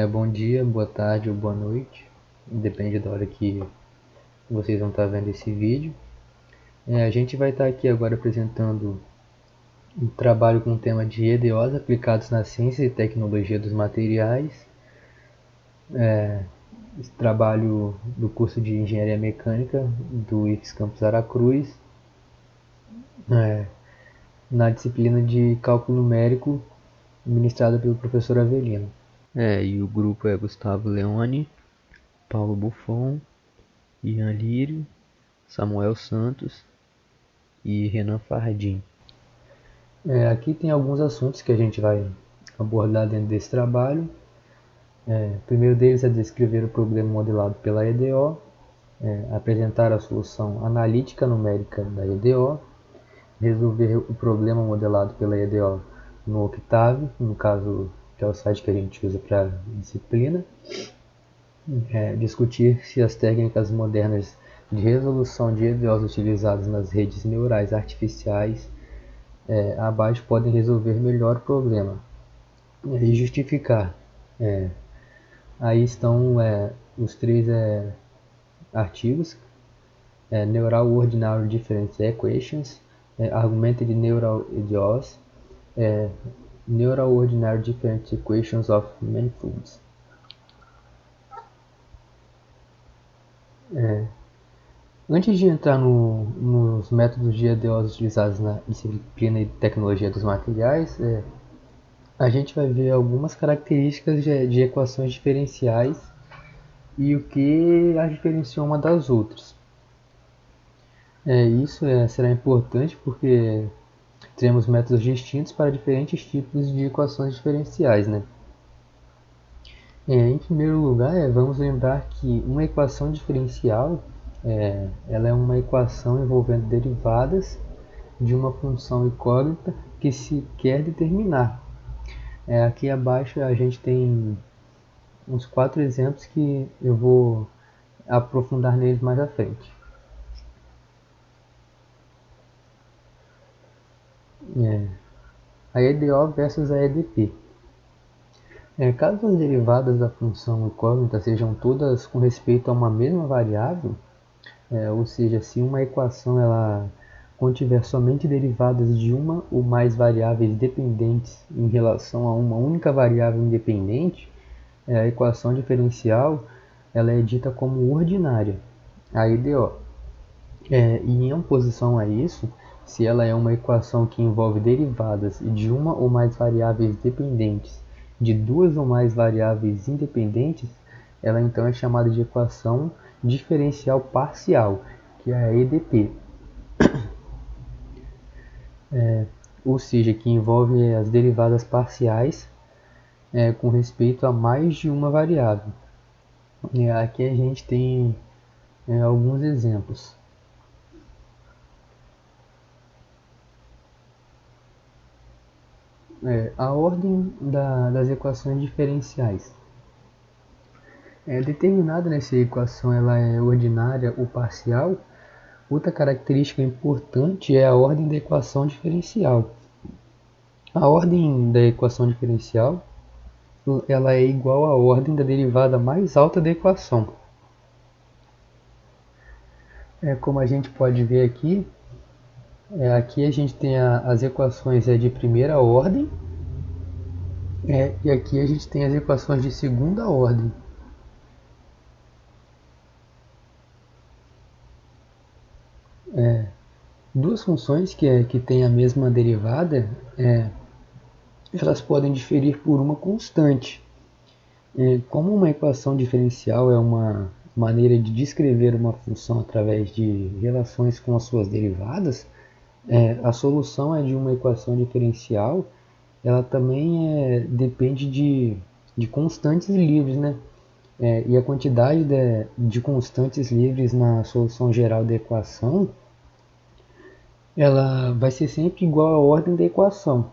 Bom dia, boa tarde ou boa noite, depende da hora que vocês vão estar vendo esse vídeo. A gente vai estar aqui agora apresentando um trabalho com o tema de EDOs aplicados na ciência e tecnologia dos materiais. Esse trabalho do curso de Engenharia Mecânica do IFES Campus Aracruz, na disciplina de Cálculo Numérico, ministrada pelo professor Avelino. E o grupo é Gustavo Leone, Paulo Buffon, Ian Lírio, Samuel Santos e Renan Fardim. Aqui tem alguns assuntos que a gente vai abordar dentro desse trabalho. O primeiro deles é descrever o problema modelado pela EDO, apresentar a solução analítica numérica da EDO, resolver o problema modelado pela EDO no Octave, no caso que é o site que a gente usa para a disciplina, discutir se as técnicas modernas de resolução de EDOs utilizadas nas redes neurais artificiais abaixo podem resolver melhor o problema e justificar. Aí estão os três artigos: Neural Ordinary Difference Equations, Augmented Neural EDOs, Neural Ordinary Difference Equations of Manifolds. Antes de entrar nos métodos de EDOs utilizados na disciplina de tecnologia dos materiais, a gente vai ver algumas características de equações diferenciais e o que as diferencia uma das outras. Isso será importante porque teremos métodos distintos para diferentes tipos de equações diferenciais, né? Em primeiro lugar, vamos lembrar que uma equação diferencial ela é uma equação envolvendo derivadas de uma função incógnita que se quer determinar. Aqui abaixo a gente tem uns 4 exemplos que eu vou aprofundar neles mais à frente. A EDO versus a EDP. Caso as derivadas da função incógnita sejam todas com respeito a uma mesma variável, ou seja, se uma equação ela contiver somente derivadas de uma ou mais variáveis dependentes em relação a uma única variável independente, a equação diferencial ela é dita como ordinária, a EDO. E em oposição a isso, se ela é uma equação que envolve derivadas de uma ou mais variáveis dependentes de duas ou mais variáveis independentes, ela então é chamada de equação diferencial parcial, que é a EDP. Ou seja, que envolve as derivadas parciais com respeito a mais de uma variável. Aqui a gente tem alguns exemplos. A ordem das equações diferenciais. Determinada nessa equação ela é ordinária ou parcial. Outra característica importante é a ordem da equação diferencial. A ordem da equação diferencial ela é igual à ordem da derivada mais alta da equação. Como a gente pode ver aqui, aqui a gente tem as equações de primeira ordem e aqui a gente tem as equações de segunda ordem. Duas funções que têm a mesma derivada, elas podem diferir por uma constante. Como uma equação diferencial é uma maneira de descrever uma função através de relações com as suas derivadas, a solução de uma equação diferencial ela também depende de constantes livres, né? E a quantidade de constantes livres na solução geral da equação ela vai ser sempre igual à ordem da equação.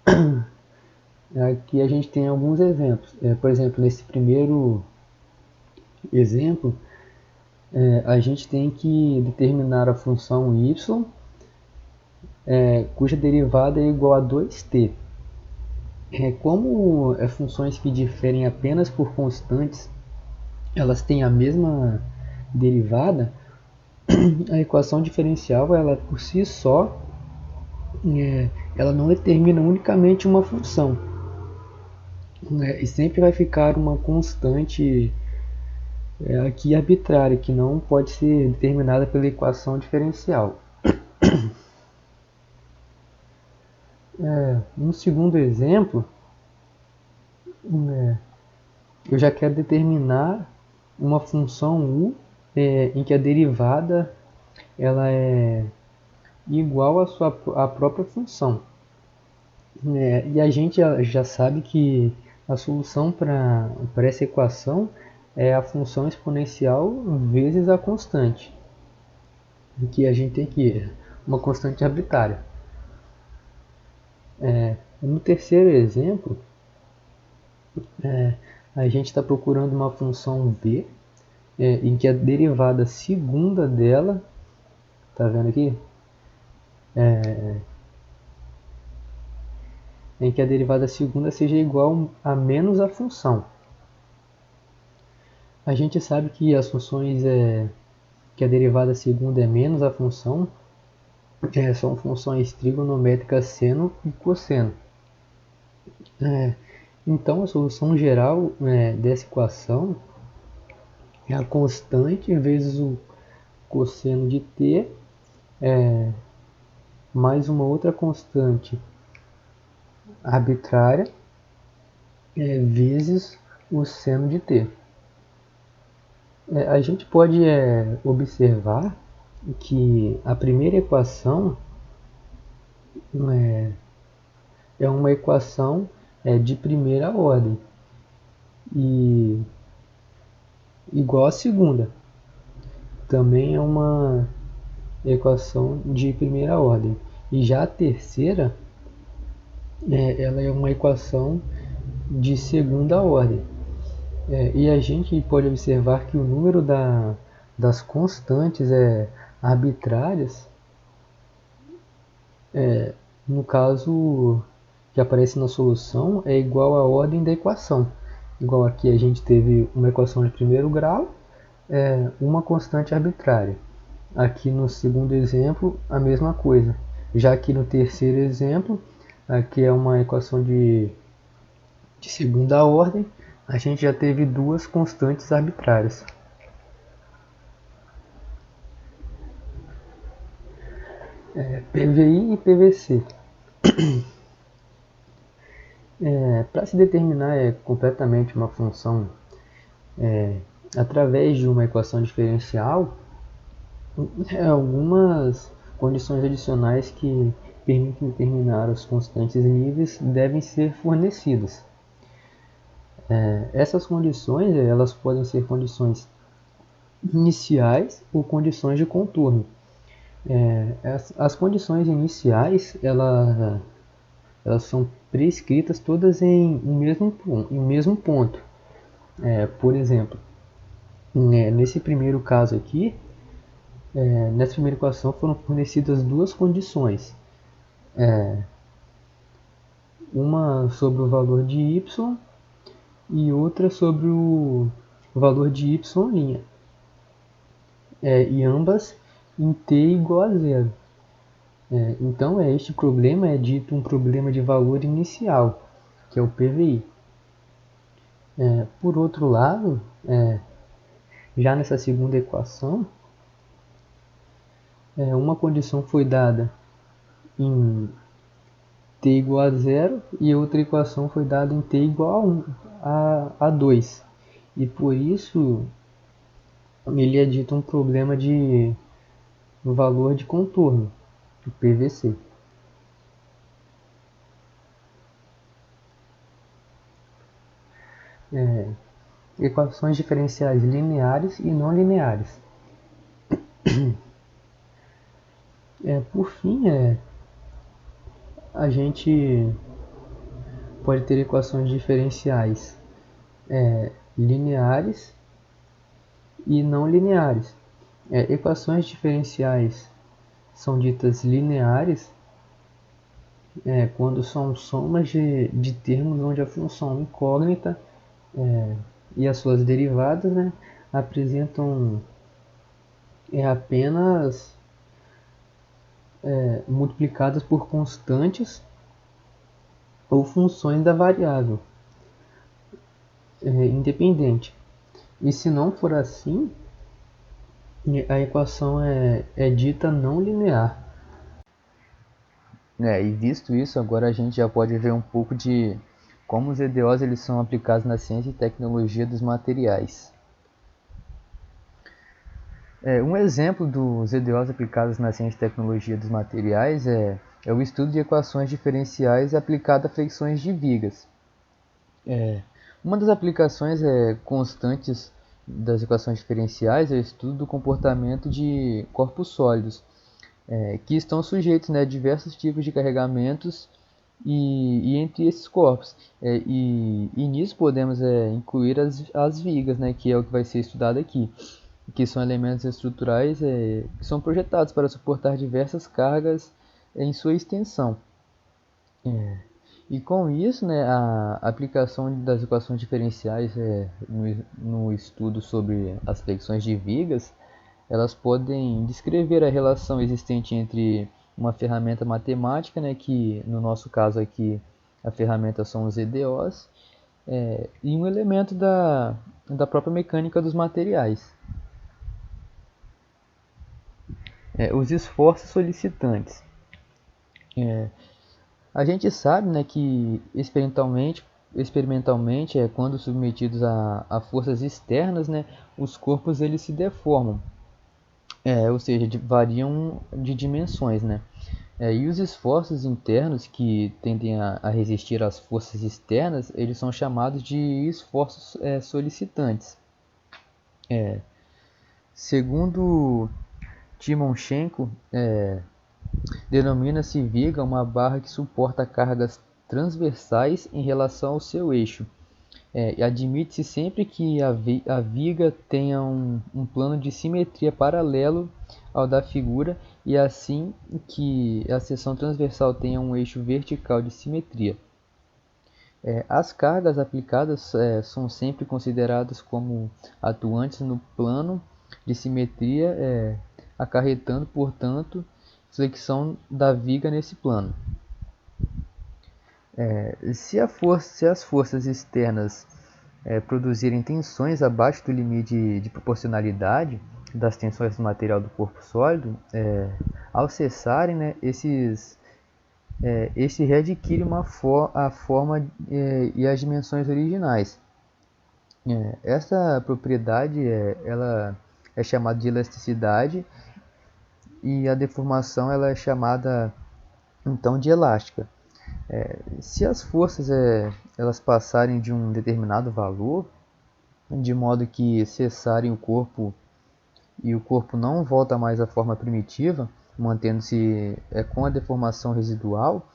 Aqui a gente tem alguns exemplos. Por exemplo, nesse primeiro exemplo, a gente tem que determinar a função y, cuja derivada é igual a 2t. Como funções que diferem apenas por constantes, elas têm a mesma derivada, a equação diferencial, ela por si só, ela não determina unicamente uma função, né? E sempre vai ficar uma constante aqui arbitrária, que não pode ser determinada pela equação diferencial. Um segundo exemplo, eu já quero determinar uma função u em que a derivada ela é igual à própria função. E a gente já sabe que a solução para essa equação é a função exponencial vezes a constante, que a gente tem que uma constante arbitrária. No terceiro exemplo, a gente está procurando uma função v em que a derivada segunda dela, tá vendo aqui? Em que a derivada segunda seja igual a menos a função. A gente sabe que as funções que a derivada segunda é menos a função são funções trigonométricas seno e cosseno. Então a solução geral dessa equação é a constante vezes o cosseno de t mais uma outra constante arbitrária vezes o seno de t. A gente pode observar que a primeira equação é uma equação de primeira ordem e igual à segunda. Também é uma equação de primeira ordem. E já a terceira, ela é uma equação de segunda ordem. E a gente pode observar que o número das constantes arbitrárias, no caso que aparece na solução, é igual à ordem da equação. Igual aqui a gente teve uma equação de primeiro grau, uma constante arbitrária. Aqui no segundo exemplo, a mesma coisa. Já aqui no terceiro exemplo, aqui é uma equação de segunda ordem, a gente já teve duas constantes arbitrárias. PVI e PVC. Para se determinar completamente uma função através de uma equação diferencial, algumas condições adicionais que permitem determinar as constantes livres devem ser fornecidas. Essas condições elas podem ser condições iniciais ou condições de contorno. As condições iniciais elas são prescritas todas em um mesmo ponto. Por exemplo, nesse primeiro caso aqui, nessa primeira equação foram fornecidas duas condições. Uma sobre o valor de y e outra sobre o valor de y'. E ambas em t igual a zero. Então, este problema é dito um problema de valor inicial, que é o PVI. Por outro lado, já nessa segunda equação, uma condição foi dada em t igual a zero e outra equação foi dada em t igual a 2. E por isso, ele é dito um problema de valor de contorno, o PVC. Equações diferenciais lineares e não lineares. Por fim, a gente pode ter equações diferenciais lineares e não lineares. Equações diferenciais são ditas lineares quando são somas de termos onde a função incógnita e as suas derivadas, né, apresentam apenas multiplicadas por constantes ou funções da variável independente. E se não for assim, a equação é dita não linear. E visto isso, agora a gente já pode ver um pouco de como os EDOs eles são aplicados na ciência e tecnologia dos materiais. Um exemplo dos EDOs aplicados na ciência e tecnologia dos materiais é o estudo de equações diferenciais aplicado a fricções de vigas. Uma das aplicações constantes das equações diferenciais é o estudo do comportamento de corpos sólidos, que estão sujeitos, né, a diversos tipos de carregamentos e entre esses corpos. E nisso podemos incluir as vigas, né, que é o que vai ser estudado aqui, que são elementos estruturais que são projetados para suportar diversas cargas em sua extensão. E com isso, né, a aplicação das equações diferenciais no estudo sobre as flexões de vigas, elas podem descrever a relação existente entre uma ferramenta matemática, né, que no nosso caso aqui a ferramenta são os EDOs, e um elemento da própria mecânica dos materiais. Os esforços solicitantes. A gente sabe, né, que experimentalmente quando submetidos a forças externas, né, os corpos eles se deformam, ou seja, variam de dimensões, né? E os esforços internos que tendem a resistir às forças externas, eles são chamados de esforços solicitantes. Segundo Timoshenko, denomina-se viga uma barra que suporta cargas transversais em relação ao seu eixo. E admite-se sempre que a viga tenha um plano de simetria paralelo ao da figura e assim que a seção transversal tenha um eixo vertical de simetria. As cargas aplicadas são sempre consideradas como atuantes no plano de simetria, acarretando, portanto, flexão da viga nesse plano. Se as forças externas produzirem tensões abaixo do limite de proporcionalidade das tensões do material do corpo sólido, ao cessarem, né, este readquire a forma e as dimensões originais. Essa propriedade ela é chamada de elasticidade e a deformação ela é chamada então de elástica. Se as forças elas passarem de um determinado valor, de modo que cessarem o corpo e o corpo não volta mais à forma primitiva, mantendo-se com a deformação residual,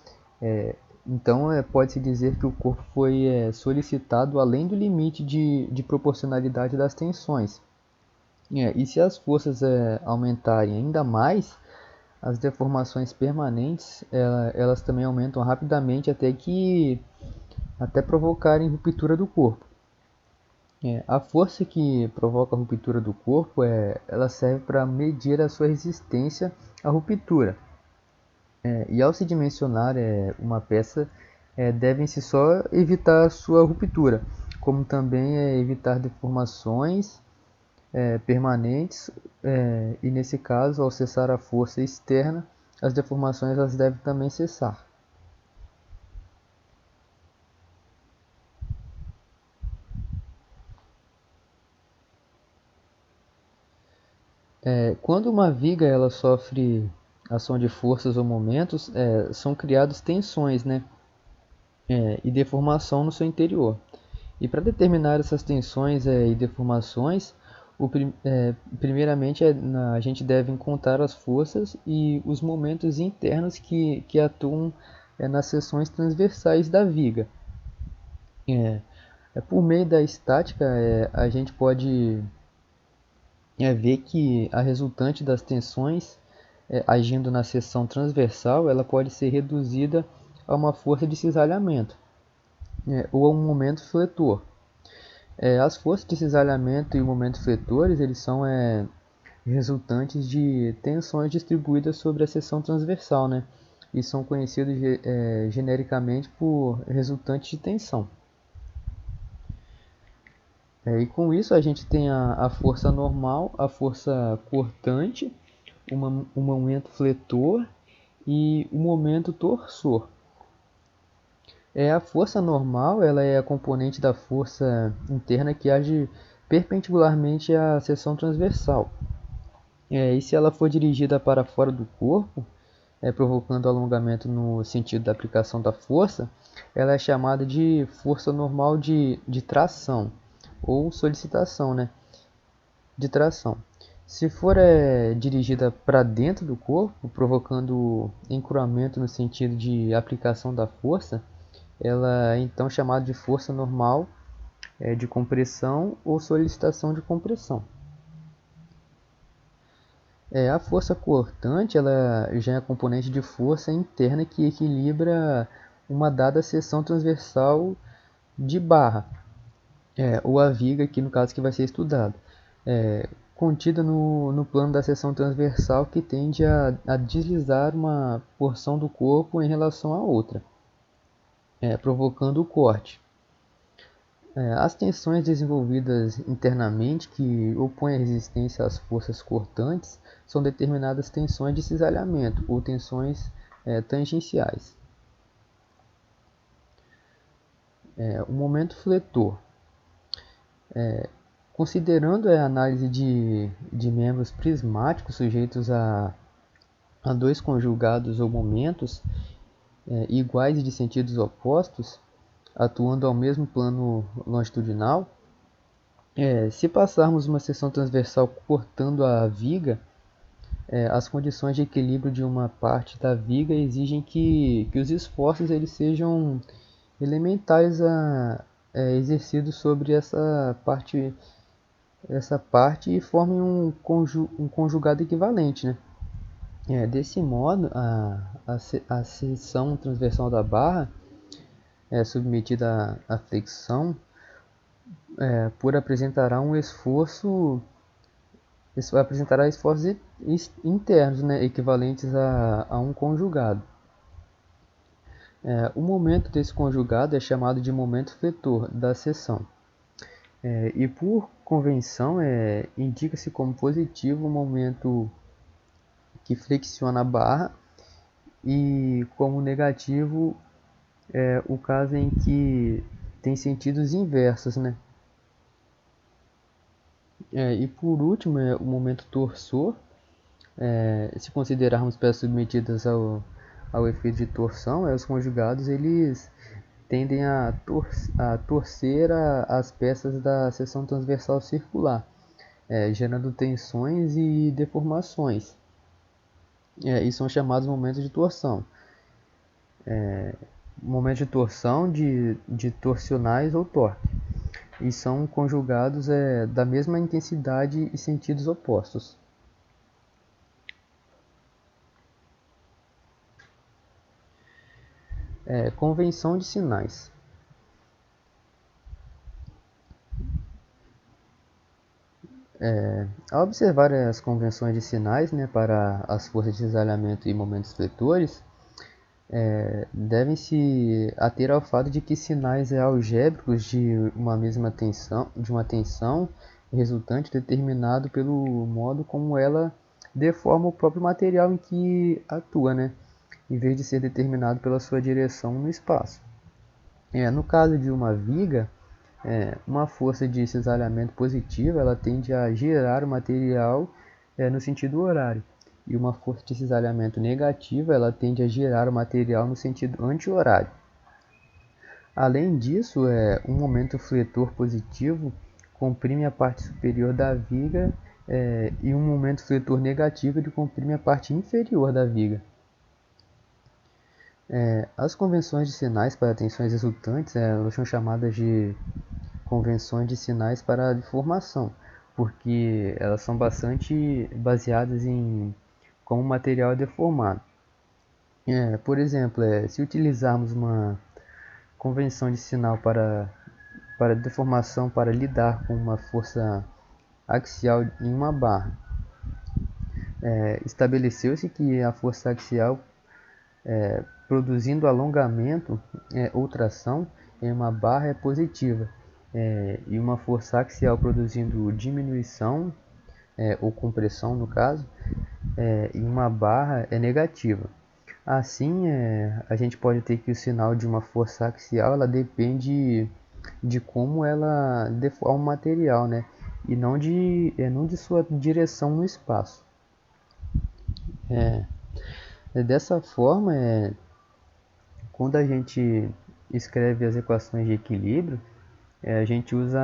então pode-se dizer que o corpo foi solicitado além do limite de proporcionalidade das tensões. E se as forças aumentarem ainda mais, as deformações permanentes elas também aumentam rapidamente até provocarem ruptura do corpo. A força que provoca a ruptura do corpo ela serve para medir a sua resistência à ruptura. E ao se dimensionar uma peça, devem-se só evitar a sua ruptura, como também evitar deformações permanentes, e nesse caso, ao cessar a força externa, as deformações elas devem também cessar. Quando uma viga ela sofre ação de forças ou momentos, são criadas tensões, né? E deformação no seu interior. E para determinar essas tensões e deformações, primeiramente a gente deve encontrar as forças e os momentos internos que atuam nas seções transversais da viga. Por meio da estática, a gente pode ver que a resultante das tensões agindo na seção transversal ela pode ser reduzida a uma força de cisalhamento, ou a um momento fletor. As forças de cisalhamento e o momento fletores eles são resultantes de tensões distribuídas sobre a seção transversal, né? E são conhecidos genericamente por resultantes de tensão. E com isso a gente tem a força normal, a força cortante, o momento fletor e o momento torsor. A força normal ela é a componente da força interna que age perpendicularmente à seção transversal. E se ela for dirigida para fora do corpo, provocando alongamento no sentido da aplicação da força, ela é chamada de força normal de tração ou solicitação, né, de tração. Se for dirigida para dentro do corpo, provocando encurvamento no sentido de aplicação da força, ela é então chamada de força normal de compressão ou solicitação de compressão. A força cortante ela já é componente de força interna que equilibra uma dada seção transversal de barra, ou a viga, aqui no caso que vai ser estudado, contida no plano da seção transversal que tende a deslizar uma porção do corpo em relação à outra, provocando o corte. As tensões desenvolvidas internamente que opõem a resistência às forças cortantes são determinadas tensões de cisalhamento ou tensões tangenciais. O momento fletor. Considerando a análise de membros prismáticos sujeitos a dois conjugados ou momentos iguais e de sentidos opostos, atuando ao mesmo plano longitudinal, se passarmos uma seção transversal cortando a viga, as condições de equilíbrio de uma parte da viga exigem que os esforços eles sejam elementares exercidos sobre essa parte e formem um conjugado equivalente, né? Desse modo, a seção transversal da barra é submetida à flexão por apresentará esforços internos, né, equivalentes a um conjugado. O momento desse conjugado é chamado de momento fletor da seção. E por convenção, indica-se como positivo o momento que flexiona a barra e como negativo o caso em que tem sentidos inversos, né? E por último, o momento torsor, se considerarmos peças submetidas ao efeito de torção, os conjugados eles tendem a torcer as peças da seção transversal circular, gerando tensões e deformações, e são chamados momentos de torção. Momentos de torção de torsionais ou torque, e são conjugados da mesma intensidade e sentidos opostos. Convenção de sinais. Ao observar as convenções de sinais, né, para as forças de cisalhamento e momentos fletores, devem-se ater ao fato de que sinais algébricos de uma mesma tensão, resultante determinado pelo modo como ela deforma o próprio material em que atua, né, em vez de ser determinado pela sua direção no espaço. No caso de uma viga, uma força de cisalhamento positiva ela tende a girar o material no sentido horário, e uma força de cisalhamento negativa ela tende a girar o material no sentido anti-horário. Além disso, um momento fletor positivo comprime a parte superior da viga e um momento fletor negativo ele comprime a parte inferior da viga. As convenções de sinais para tensões resultantes elas são chamadas de convenções de sinais para deformação, porque elas são bastante baseadas em como o material é deformado. Por exemplo, se utilizarmos uma convenção de sinal para deformação para lidar com uma força axial em uma barra, estabeleceu-se que a força axial produzindo alongamento ou tração em uma barra é positiva, e uma força axial produzindo diminuição ou compressão, no caso, em uma barra é negativa. Assim, a gente pode ter que o sinal de uma força axial ela depende de como ela deforma o material, né? E não de sua direção no espaço. Dessa forma, quando a gente escreve as equações de equilíbrio, a gente usa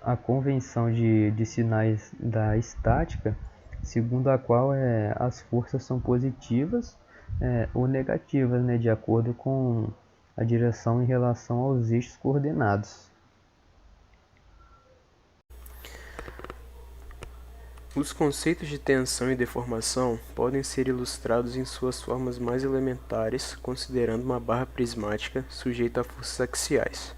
a convenção de sinais da estática, segundo a qual as forças são positivas ou negativas, né, de acordo com a direção em relação aos eixos coordenados. Os conceitos de tensão e deformação podem ser ilustrados em suas formas mais elementares, considerando uma barra prismática sujeita a forças axiais.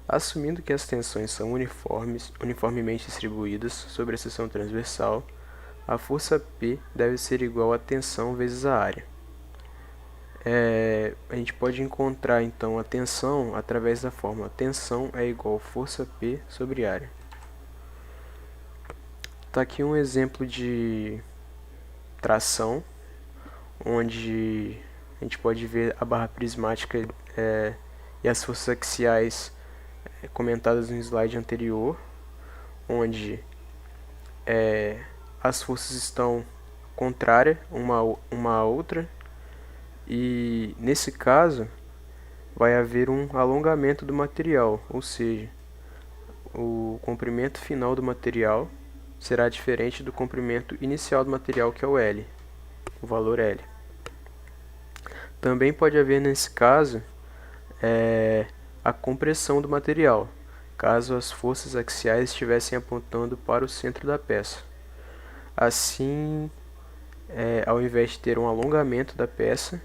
Assumindo que as tensões são uniformemente distribuídas sobre a seção transversal, a força P deve ser igual a tensão vezes a área. A gente pode encontrar então a tensão através da fórmula tensão é igual a força P sobre área. Está aqui um exemplo de tração, onde a gente pode ver a barra prismática e as forças axiais comentadas no slide anterior, onde as forças estão contrárias uma à outra, e nesse caso vai haver um alongamento do material, ou seja, o comprimento final do material será diferente do comprimento inicial do material, que é o L, o valor L. Também pode haver nesse caso a compressão do material, caso as forças axiais estivessem apontando para o centro da peça. Assim, ao invés de ter um alongamento da peça,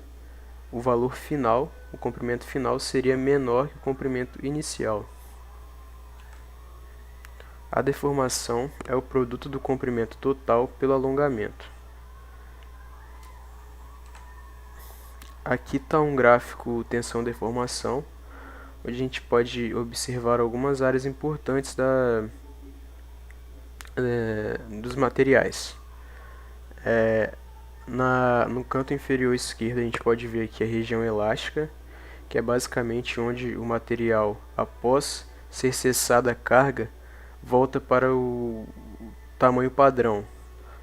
o valor final, o comprimento final, seria menor que o comprimento inicial. A deformação é o produto do comprimento total pelo alongamento. Aqui está um gráfico tensão-deformação, onde a gente pode observar algumas áreas importantes dos materiais. No canto inferior esquerdo a gente pode ver aqui a região elástica, que é basicamente onde o material, após ser cessada a carga, volta para o tamanho padrão.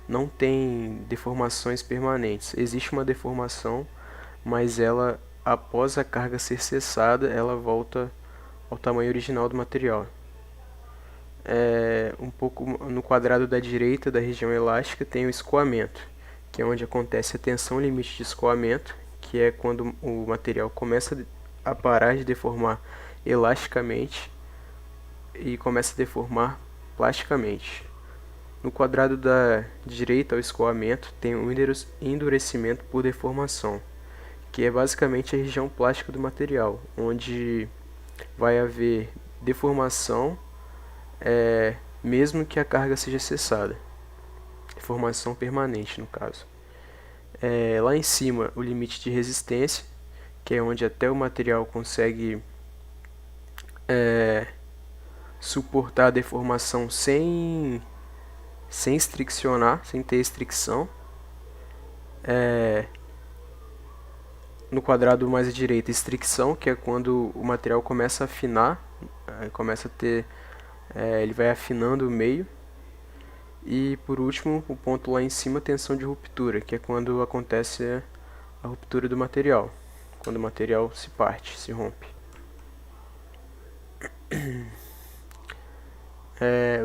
Não tem deformações permanentes. Existe uma deformação, mas ela, após a carga ser cessada, ela volta ao tamanho original do material. Um pouco no quadrado da direita da região elástica tem o escoamento, que é onde acontece a tensão limite de escoamento, que é quando o material começa a parar de deformar elasticamente e começa a deformar plasticamente. No quadrado da direita ao escoamento tem o endurecimento por deformação, que é basicamente a região plástica do material, onde vai haver deformação mesmo que a carga seja cessada. Deformação permanente, no caso. Lá em cima, o limite de resistência, que é onde até o material consegue suportar a deformação sem estriccionar, sem ter estricção. No quadrado mais à direita, estricção, que é quando o material começa a afinar, começa a ter, ele vai afinando o meio. E por último, o ponto lá em cima, tensão de ruptura, que é quando acontece a ruptura do material, quando o material se parte, se rompe.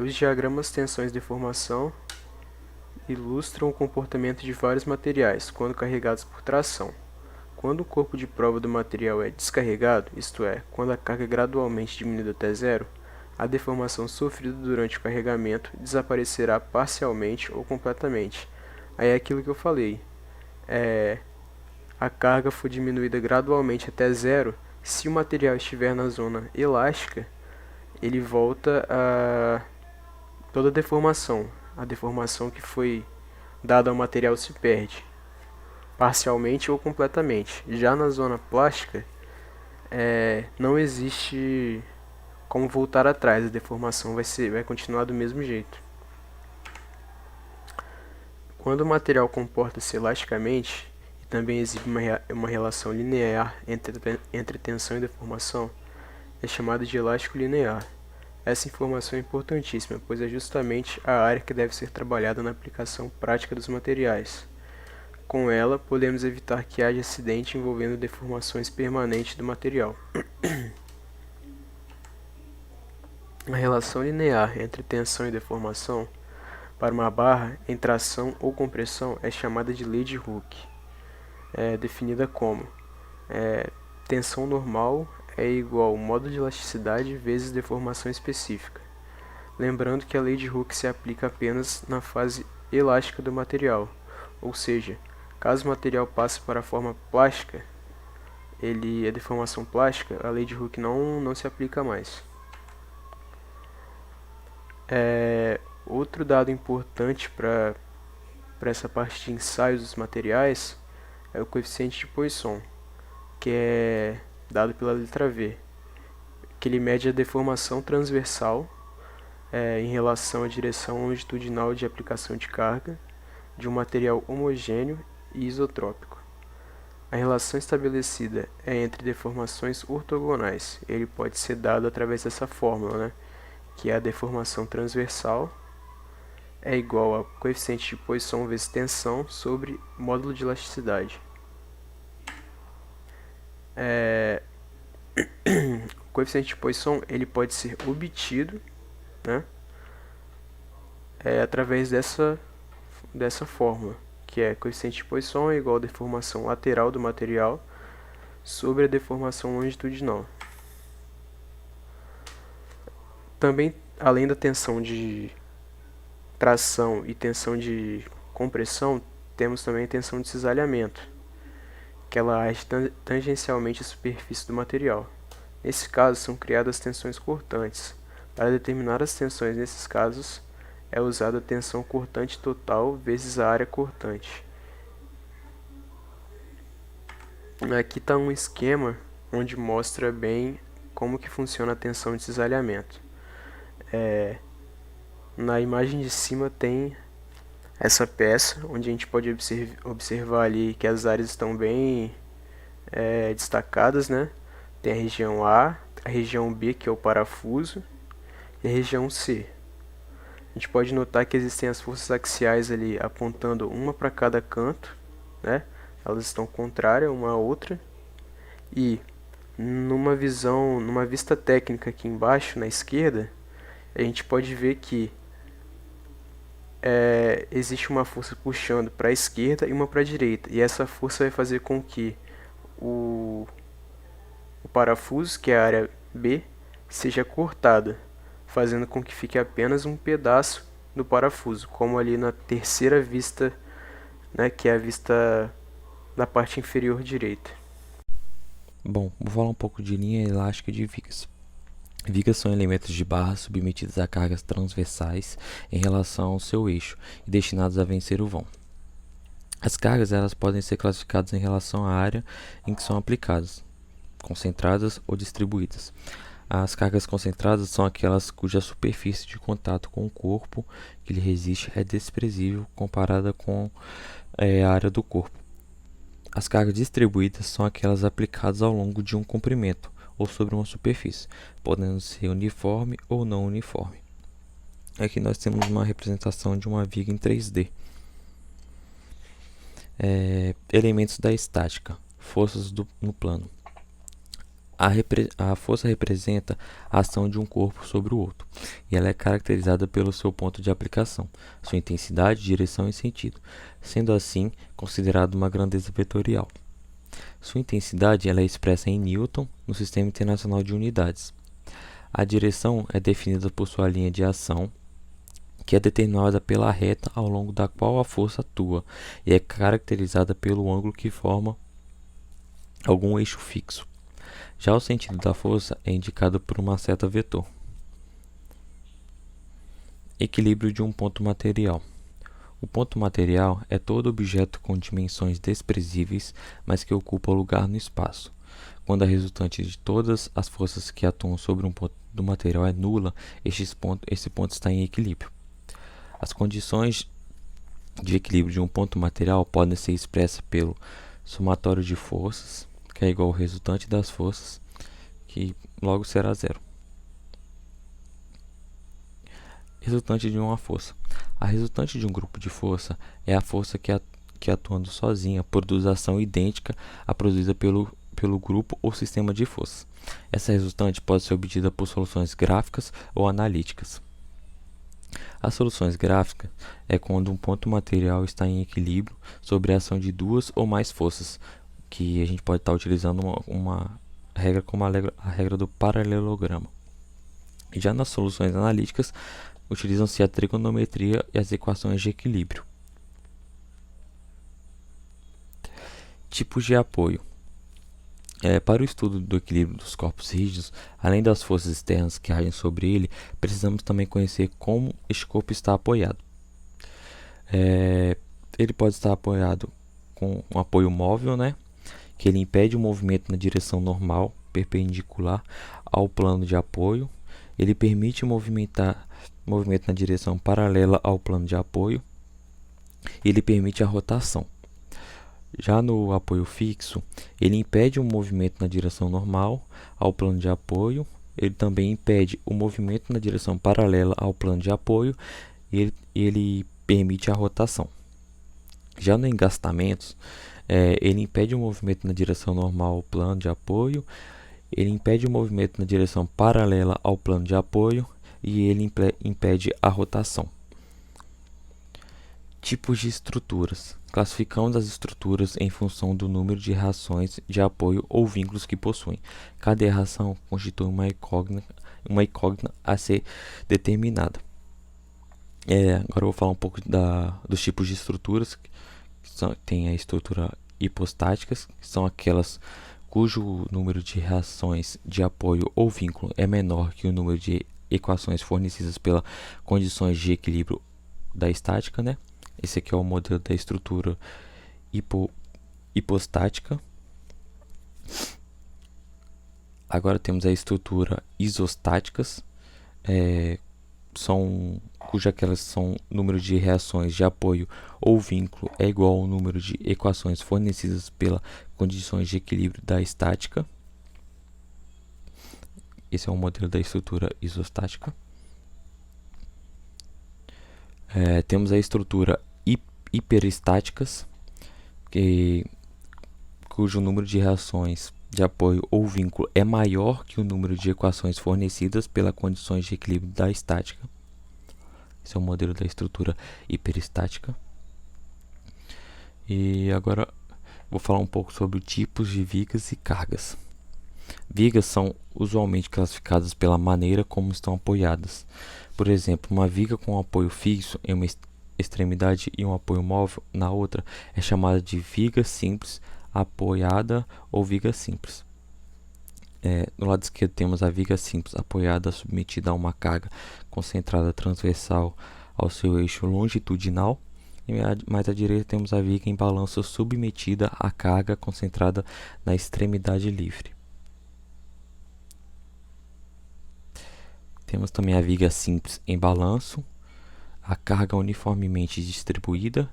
Os diagramas tensões e deformação ilustram o comportamento de vários materiais quando carregados por tração. Quando o corpo de prova do material é descarregado, isto é, quando a carga é gradualmente diminuída até zero, a deformação sofrida durante o carregamento desaparecerá parcialmente ou completamente. Aí é aquilo que eu falei. a carga for diminuída gradualmente até zero, se o material estiver na zona elástica, ele volta a toda a deformação. A deformação que foi dada ao material se perde, parcialmente ou completamente. Já na zona plástica, não existe como voltar atrás, a deformação vai continuar do mesmo jeito. Quando o material comporta-se elasticamente e também exibe uma relação linear entre tensão e deformação, é chamado de elástico linear. Essa informação é importantíssima, pois é justamente a área que deve ser trabalhada na aplicação prática dos materiais. Com ela, podemos evitar que haja acidente envolvendo deformações permanentes do material. A relação linear entre tensão e deformação para uma barra em tração ou compressão é chamada de lei de Hooke. É definida como tensão normal é igual ao modo de elasticidade vezes deformação específica. Lembrando que a lei de Hooke se aplica apenas na fase elástica do material, ou seja, caso o material passe para a forma plástica, a deformação plástica, a lei de Hooke não se aplica mais. Outro dado importante para essa parte de ensaios dos materiais é o coeficiente de Poisson, que é dado pela letra V, que ele mede a deformação transversal em relação à direção longitudinal de aplicação de carga de um material homogêneo e isotrópico. A relação estabelecida é entre deformações ortogonais. Ele pode ser dado através dessa fórmula, né? Que é a deformação transversal é igual ao coeficiente de Poisson vezes tensão sobre módulo de elasticidade. O coeficiente de Poisson ele pode ser obtido, né, através dessa fórmula, que é coeficiente de Poisson é igual à deformação lateral do material sobre a deformação longitudinal. Também, além da tensão de tração e tensão de compressão, temos também a tensão de cisalhamento, que ela age tangencialmente à superfície do material. Nesse caso, são criadas tensões cortantes. Para determinar as tensões nesses casos, é usada a tensão cortante total vezes a área cortante. Aqui está um esquema onde mostra bem como que funciona a tensão de cisalhamento. Na imagem de cima tem essa peça, onde a gente pode observar ali que as áreas estão bem destacadas, né? Tem a região A, a região B, que é o parafuso, e a região C. A gente pode notar que existem as forças axiais ali apontando uma para cada canto, né? Elas estão contrárias uma à outra. E numa vista técnica aqui embaixo, na esquerda, a gente pode ver que existe uma força puxando para a esquerda e uma para a direita. E essa força vai fazer com que o parafuso, que é a área B, seja cortada, fazendo com que fique apenas um pedaço do parafuso, como ali na terceira vista, né, que é a vista da parte inferior direita. Bom, vou falar um pouco de linha elástica de vigas. Vigas são elementos de barra submetidos a cargas transversais em relação ao seu eixo e destinados a vencer o vão. As cargas elas podem ser classificadas em relação à área em que são aplicadas, concentradas ou distribuídas. As cargas concentradas são aquelas cuja superfície de contato com o corpo que lhe resiste é desprezível comparada com a área do corpo. As cargas distribuídas são aquelas aplicadas ao longo de um comprimento ou sobre uma superfície, podendo ser uniforme ou não uniforme. Aqui nós temos uma representação de uma viga em 3D. Elementos da estática, forças no plano. A força representa a ação de um corpo sobre o outro, e ela é caracterizada pelo seu ponto de aplicação, sua intensidade, direção e sentido, sendo assim considerada uma grandeza vetorial. Sua intensidade ela é expressa em Newton no Sistema Internacional de Unidades. A direção é definida por sua linha de ação, que é determinada pela reta ao longo da qual a força atua, e é caracterizada pelo ângulo que forma algum eixo fixo. Já o sentido da força é indicado por uma seta vetor. Equilíbrio de um ponto material. O ponto material é todo objeto com dimensões desprezíveis, mas que ocupa lugar no espaço. Quando a resultante de todas as forças que atuam sobre um ponto do material é nula, esse ponto está em equilíbrio. As condições de equilíbrio de um ponto material podem ser expressas pelo somatório de forças, que é igual ao resultante das forças, que logo será zero. Resultante de uma força. A resultante de um grupo de força é a força que atuando sozinha produz ação idêntica à produzida pelo grupo ou sistema de forças. Essa resultante pode ser obtida por soluções gráficas ou analíticas. As soluções gráficas é quando um ponto material está em equilíbrio sobre a ação de duas ou mais forças, que a gente pode estar utilizando uma regra como a regra do paralelogramo. E já nas soluções analíticas, utilizam-se a trigonometria e as equações de equilíbrio. Tipos de apoio. Para o estudo do equilíbrio dos corpos rígidos, além das forças externas que agem sobre ele, precisamos também conhecer como este corpo está apoiado. Ele pode estar apoiado com um apoio móvel, que ele impede o movimento na direção normal, perpendicular ao plano de apoio. Ele permite movimento na direção paralela ao plano de apoio. E ele permite a rotação. Já no apoio fixo, ele impede o movimento na direção normal ao plano de apoio. Ele também impede o movimento na direção paralela ao plano de apoio e ele permite a rotação. Já no engastamento, ele impede o movimento na direção normal ao plano de apoio, ele impede o movimento na direção paralela ao plano de apoio e ele impede a rotação. Tipos de estruturas. Classificamos as estruturas em função do número de reações de apoio ou vínculos que possuem. Cada reação constitui uma incógnita a ser determinada. Agora eu vou falar um pouco dos tipos de estruturas. Tem a estrutura hipostáticas, que são aquelas cujo número de reações de apoio ou vínculo é menor que o número de equações fornecidas pelas condições de equilíbrio da estática, Esse aqui é o modelo da estrutura hipostática. Agora temos a estrutura isostáticas, aquelas são número de reações de apoio ou vínculo é igual ao número de equações fornecidas pelas condições de equilíbrio da estática. Esse é o modelo da estrutura isostática. Temos a estrutura hiperestáticas, cujo número de reações de apoio ou vínculo é maior que o número de equações fornecidas pelas condições de equilíbrio da estática. Esse é o modelo da estrutura hiperestática. E agora vou falar um pouco sobre tipos de vigas e cargas. Vigas são usualmente classificadas pela maneira como estão apoiadas. Por exemplo, uma viga com um apoio fixo em uma extremidade e um apoio móvel na outra é chamada de viga simples apoiada ou viga simples. No lado esquerdo temos a viga simples apoiada submetida a uma carga concentrada transversal ao seu eixo longitudinal. E mais à direita temos a viga em balanço submetida à carga concentrada na extremidade livre. Temos também a viga simples em balanço, a carga uniformemente distribuída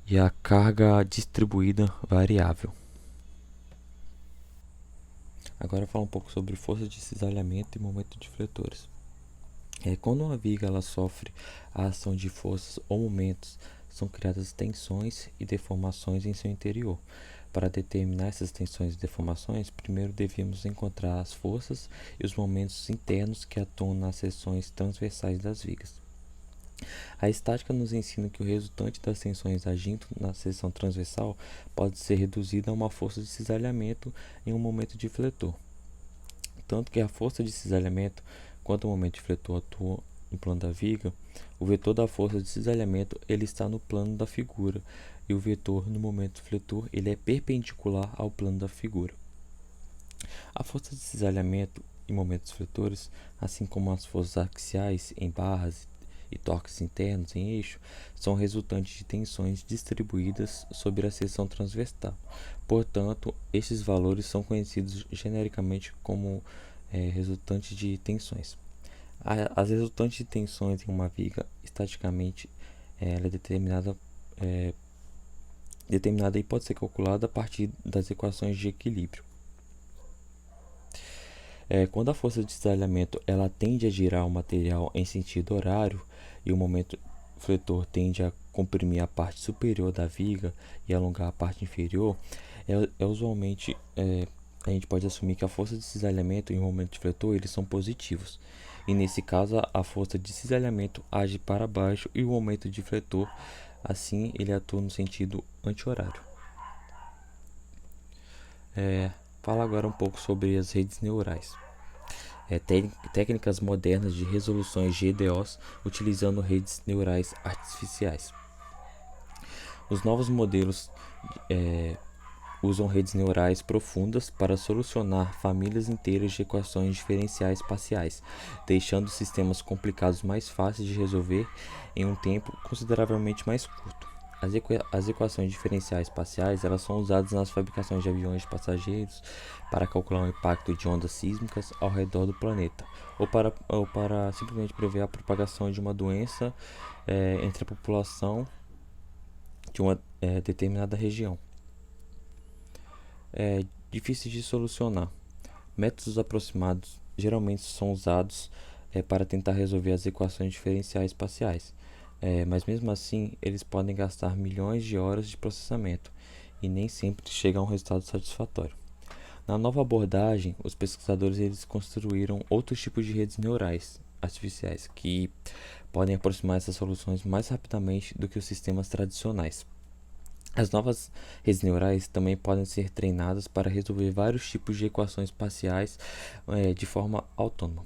e a carga distribuída variável. Agora falar um pouco sobre força de cisalhamento e momento de fletores. Quando uma viga ela sofre a ação de forças ou momentos, são criadas tensões e deformações em seu interior. Para determinar essas tensões e deformações, primeiro devemos encontrar as forças e os momentos internos que atuam nas seções transversais das vigas. A estática nos ensina que o resultante das tensões agindo na seção transversal pode ser reduzida a uma força de cisalhamento em um momento de fletor. Tanto que a força de cisalhamento, quanto o momento de fletor atuam no plano da viga, o vetor da força de cisalhamento ele está no plano da figura e o vetor no momento fletor ele é perpendicular ao plano da figura. A força de cisalhamento em momentos fletores, assim como as forças axiais em barras e torques internos em eixo, são resultantes de tensões distribuídas sobre a seção transversal. Portanto, estes valores são conhecidos genericamente como resultantes de tensões. As resultantes de tensões em uma viga, estaticamente, ela é determinada e pode ser calculada a partir das equações de equilíbrio. Quando a força de cisalhamento ela tende a girar o material em sentido horário e o momento fletor tende a comprimir a parte superior da viga e alongar a parte inferior, usualmente a gente pode assumir que a força de cisalhamento e o momento de fletor eles são positivos. E nesse caso a força de cisalhamento age para baixo e o momento de fletor, assim, ele atua no sentido anti-horário. Fala agora um pouco sobre as redes neurais. Técnicas modernas de resoluções GDOs utilizando redes neurais artificiais. Os novos modelos usam redes neurais profundas para solucionar famílias inteiras de equações diferenciais parciais, deixando sistemas complicados mais fáceis de resolver em um tempo consideravelmente mais curto. As equações diferenciais parciais elas são usadas nas fabricações de aviões de passageiros para calcular o impacto de ondas sísmicas ao redor do planeta, ou para simplesmente prever a propagação de uma doença entre a população de uma determinada região. Difíceis de solucionar. Métodos aproximados geralmente são usados para tentar resolver as equações diferenciais parciais. Mas mesmo assim, eles podem gastar milhões de horas de processamento e nem sempre chegam a um resultado satisfatório. Na nova abordagem, os pesquisadores eles construíram outros tipos de redes neurais artificiais que podem aproximar essas soluções mais rapidamente do que os sistemas tradicionais. As novas redes neurais também podem ser treinadas para resolver vários tipos de equações parciais de forma autônoma.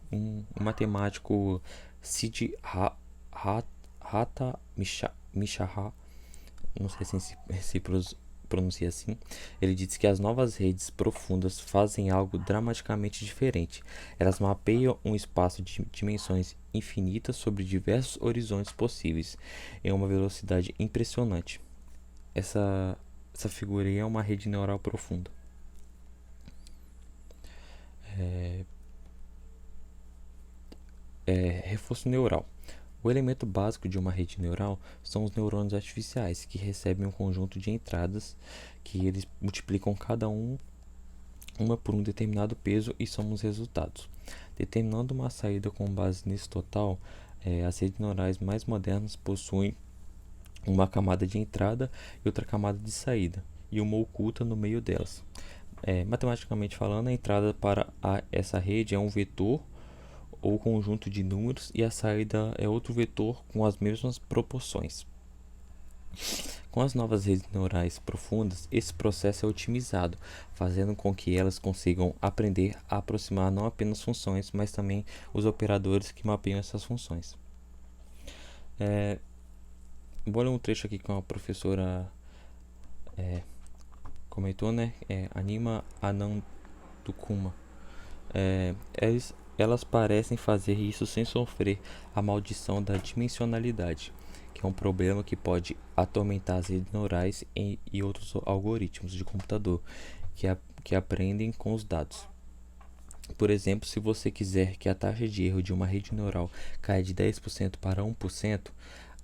Um matemático Sid Hata Mishaha, não sei se pronuncia assim, ele disse que as novas redes profundas fazem algo dramaticamente diferente. Elas mapeiam um espaço de dimensões infinitas sobre diversos horizontes possíveis em uma velocidade impressionante. Essa figura aí é uma rede neural profunda. Reforço neural. O elemento básico de uma rede neural são os neurônios artificiais, que recebem um conjunto de entradas que eles multiplicam cada uma por um determinado peso e somam os resultados. Determinando uma saída com base nesse total, as redes neurais mais modernas possuem uma camada de entrada e outra camada de saída, e uma oculta no meio delas. Matematicamente falando, a entrada para essa rede é um vetor ou conjunto de números e a saída é outro vetor com as mesmas proporções. Com as novas redes neurais profundas, esse processo é otimizado, fazendo com que elas consigam aprender a aproximar não apenas funções, mas também os operadores que mapeiam essas funções. Vou ler um trecho aqui que uma professora comentou, né? Anima Anandukuma. Elas parecem fazer isso sem sofrer a maldição da dimensionalidade, que é um problema que pode atormentar as redes neurais e outros algoritmos de computador que aprendem com os dados. Por exemplo, se você quiser que a taxa de erro de uma rede neural caia de 10% para 1%,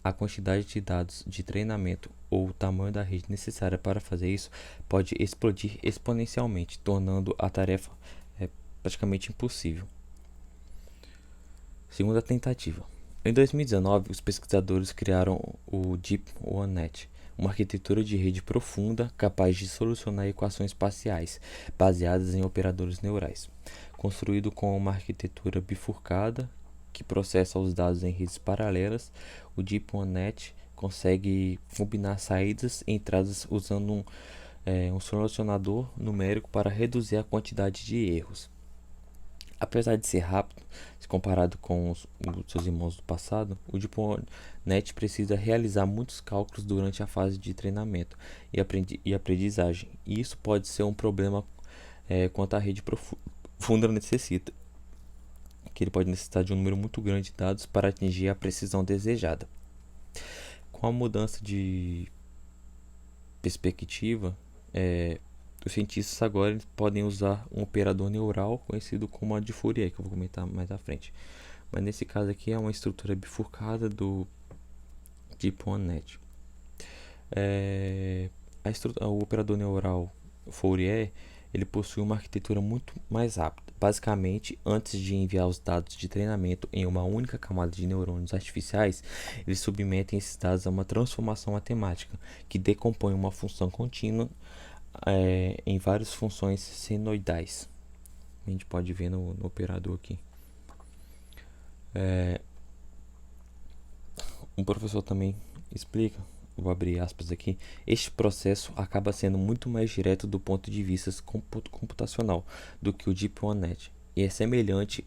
a quantidade de dados de treinamento ou o tamanho da rede necessária para fazer isso pode explodir exponencialmente, tornando a tarefa praticamente impossível. Segunda tentativa. Em 2019, os pesquisadores criaram o DeepOneNet, uma arquitetura de rede profunda capaz de solucionar equações parciais baseadas em operadores neurais. Construído com uma arquitetura bifurcada que processa os dados em redes paralelas, o DeepOneNet consegue combinar saídas e entradas usando um solucionador numérico para reduzir a quantidade de erros. Apesar de ser rápido, se comparado com os seus irmãos do passado, o DeepNet precisa realizar muitos cálculos durante a fase de treinamento e aprendizagem, e isso pode ser um problema quanto a rede profunda necessita, que ele pode necessitar de um número muito grande de dados para atingir a precisão desejada. Com a mudança de perspectiva, os cientistas agora eles podem usar um operador neural conhecido como a de Fourier, que eu vou comentar mais à frente. Mas nesse caso aqui é uma estrutura bifurcada do DeepNet. O operador neural Fourier ele possui uma arquitetura muito mais rápida. Basicamente, antes de enviar os dados de treinamento em uma única camada de neurônios artificiais, eles submetem esses dados a uma transformação matemática que decompõe uma função contínua em várias funções senoidais. A gente pode ver no operador aqui. Um professor também explica, vou abrir aspas aqui, este processo acaba sendo muito mais direto do ponto de vista computacional do que o DeepNet e é semelhante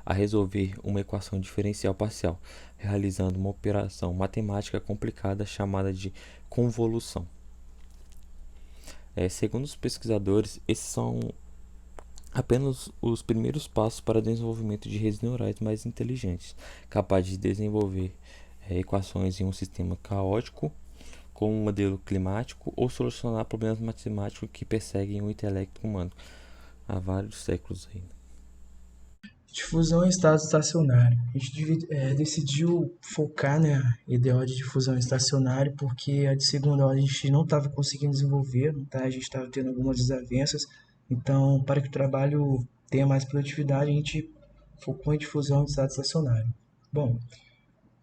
a resolver uma equação diferencial parcial, realizando uma operação matemática complicada chamada de convolução. Segundo os pesquisadores, esses são apenas os primeiros passos para o desenvolvimento de redes neurais mais inteligentes, capazes de desenvolver equações em um sistema caótico com um modelo climático ou solucionar problemas matemáticos que perseguem o intelecto humano há vários séculos aí. Difusão em estado estacionário. A gente decidiu focar na ideia de difusão estacionária porque a de segunda ordem a gente não estava conseguindo desenvolver, tá? A gente estava tendo algumas desavenças. Então, para que o trabalho tenha mais produtividade, a gente focou em difusão em estado estacionário. Bom,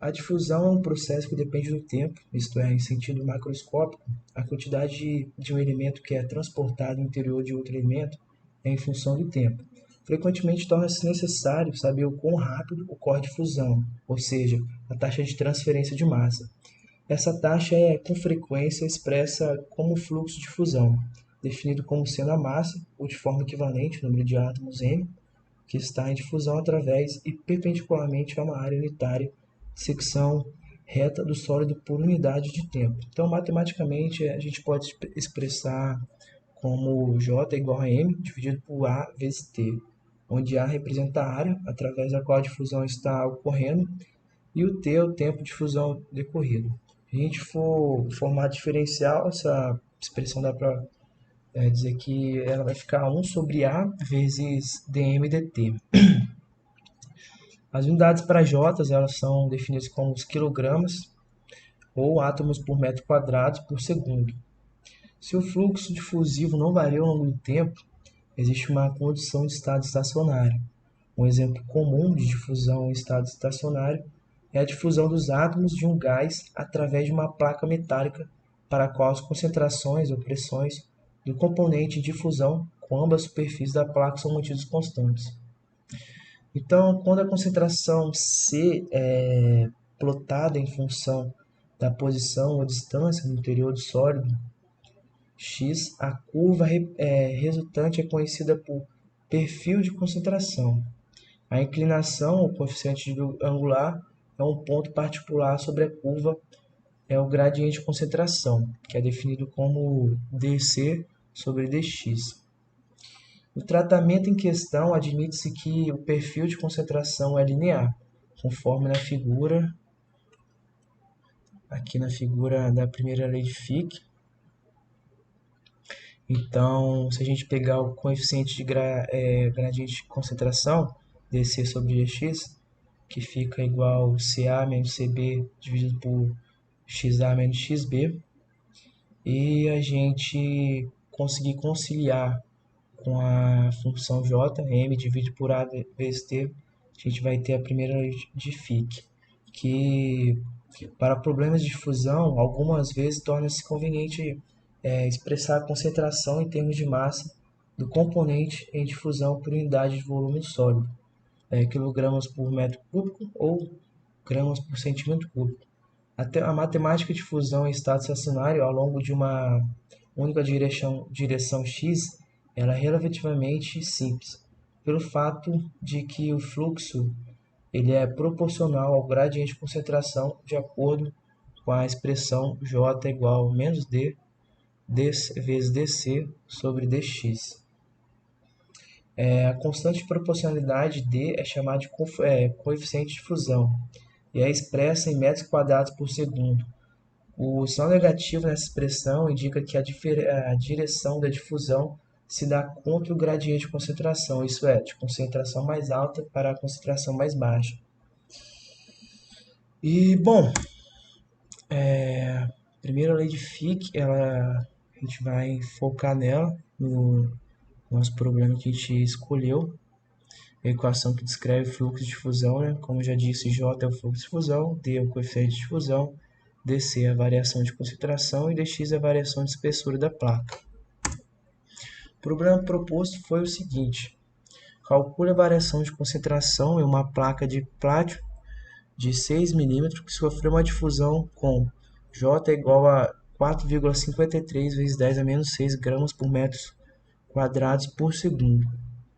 a difusão é um processo que depende do tempo, isto é, em sentido macroscópico, a quantidade de um elemento que é transportado no interior de outro elemento é em função do tempo. Frequentemente torna-se necessário saber o quão rápido ocorre a difusão, ou seja, a taxa de transferência de massa. Essa taxa é, com frequência, expressa como fluxo de fusão, definido como sendo a massa, ou de forma equivalente, o número de átomos m, que está em difusão através e perpendicularmente a uma área unitária de secção reta do sólido por unidade de tempo. Então, matematicamente, a gente pode expressar como J igual a m dividido por A vezes T, onde A representa a área através da qual a difusão está ocorrendo e o T é o tempo de difusão decorrido. Se a gente for formar diferencial, essa expressão dá para dizer que ela vai ficar 1 sobre A vezes dm dt. As unidades para J elas são definidas como os quilogramas ou átomos por metro quadrado por segundo. Se o fluxo difusivo não varia ao longo do tempo, existe uma condição de estado estacionário. Um exemplo comum de difusão em estado estacionário é a difusão dos átomos de um gás através de uma placa metálica para a qual as concentrações ou pressões do componente de difusão com ambas as superfícies da placa são mantidas constantes. Então, quando a concentração C é plotada em função da posição ou distância no interior do sólido X, a curva resultante é conhecida por perfil de concentração. A inclinação, ou coeficiente angular, é um ponto particular sobre a curva, é o gradiente de concentração, que é definido como dC sobre dx. No tratamento em questão, admite-se que o perfil de concentração é linear, conforme aqui na figura da primeira lei de Fick. Então, se a gente pegar o coeficiente de gradiente de concentração, dC sobre dx, que fica igual CA menos CB dividido por XA menos XB, e a gente conseguir conciliar com a função J, M dividido por A vezes T, a gente vai ter a primeira lei de Fick, que para problemas de difusão, algumas vezes torna-se conveniente expressar a concentração em termos de massa do componente em difusão por unidade de volume sólido, quilogramas por metro cúbico ou gramas por centímetro cúbico. A matemática de fusão em estado estacionário ao longo de uma única direção X ela é relativamente simples. pelo fato de que o fluxo ele é proporcional ao gradiente de concentração de acordo com a expressão J igual a menos D, vezes dC sobre dx. A constante de proporcionalidade D é chamada de coeficiente de difusão e é expressa em metros quadrados por segundo. O sinal negativo nessa expressão indica que a direção da difusão se dá contra o gradiente de concentração, isso é, de concentração mais alta para a concentração mais baixa. E, bom, a primeira lei de Fick, a gente vai focar nela, no nosso problema que a gente escolheu, a equação que descreve o fluxo de difusão, né? Como eu já disse, J é o fluxo de difusão, D é o coeficiente de difusão, dC é a variação de concentração e dx é a variação de espessura da placa. O problema proposto foi o seguinte: calcule a variação de concentração em uma placa de plástico de 6 mm que sofreu uma difusão com J igual a 4,53 vezes 10 a menos 6 gramas por metros quadrados por segundo,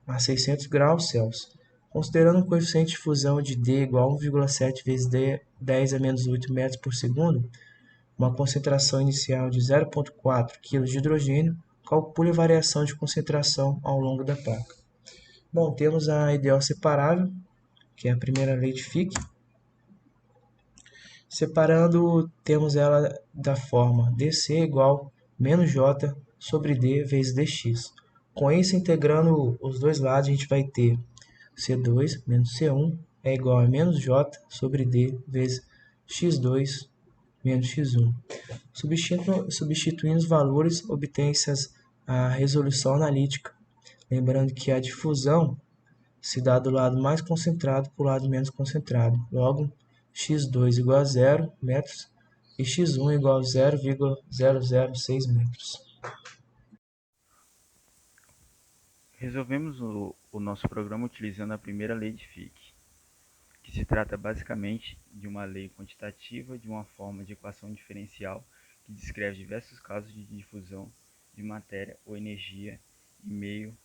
a 600 graus Celsius. Considerando um coeficiente de difusão de D igual a 1,7 vezes 10 a menos 8 metros por segundo, uma concentração inicial de 0,4 kg de hidrogênio, calcule a variação de concentração ao longo da placa. Bom, temos a ideal separável, que é a primeira lei de Fick. Separando, temos ela da forma dC igual menos J sobre D vezes dx. Com isso, integrando os dois lados, a gente vai ter C2 menos C1 é igual a menos J sobre D vezes x2 menos x1. Substituindo os valores, obtém-se a resolução analítica. Lembrando que a difusão se dá do lado mais concentrado para o lado menos concentrado. Logo, x2 igual a 0 metros e x1 igual a 0,006 metros. Resolvemos o nosso programa utilizando a primeira lei de Fick, que se trata basicamente de uma lei quantitativa de uma forma de equação diferencial que descreve diversos casos de difusão de matéria ou energia em meio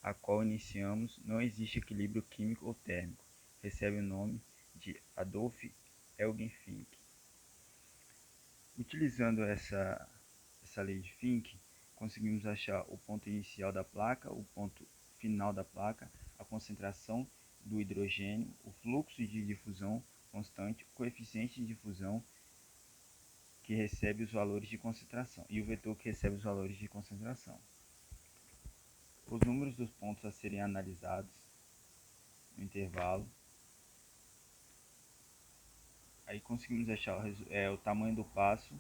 a qual iniciamos não existe equilíbrio químico ou térmico. Recebe o nome de Adolf Eugen-Fink. Utilizando essa lei de Fink, conseguimos achar o ponto inicial da placa, o ponto final da placa, a concentração do hidrogênio, o fluxo de difusão constante, o coeficiente de difusão que recebe os valores de concentração e o vetor que recebe os valores de concentração. Os números dos pontos a serem analisados no intervalo. Aí conseguimos achar o tamanho do passo,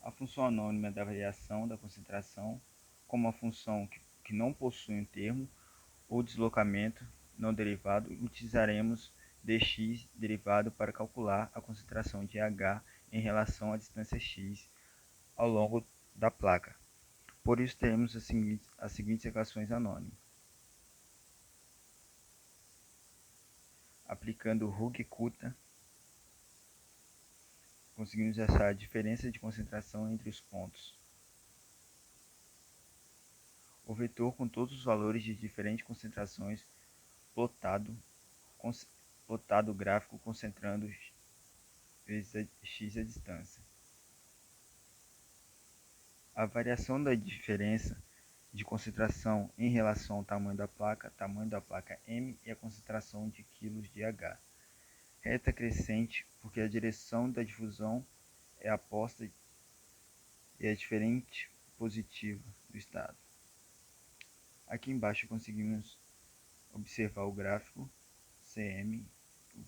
a função anônima da variação da concentração, como a função que não possui um termo ou deslocamento não derivado, utilizaremos dx derivado para calcular a concentração de H em relação à distância x ao longo da placa. Por isso teremos as seguintes equações anônimas. Aplicando Hooke-Kuta, conseguimos achar a diferença de concentração entre os pontos. O vetor com todos os valores de diferentes concentrações plotado o gráfico concentrando vezes x a distância. A variação da diferença de concentração em relação ao tamanho da placa M e a concentração de quilos de H. Reta crescente, porque a direção da difusão é oposta e é diferente positiva do estado. Aqui embaixo conseguimos observar o gráfico CM, o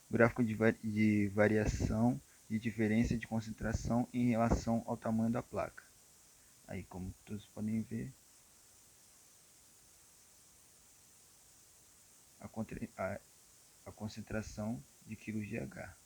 gráfico de variação de diferença de concentração em relação ao tamanho da placa. Aí, como todos podem ver, a concentração de quilos de H.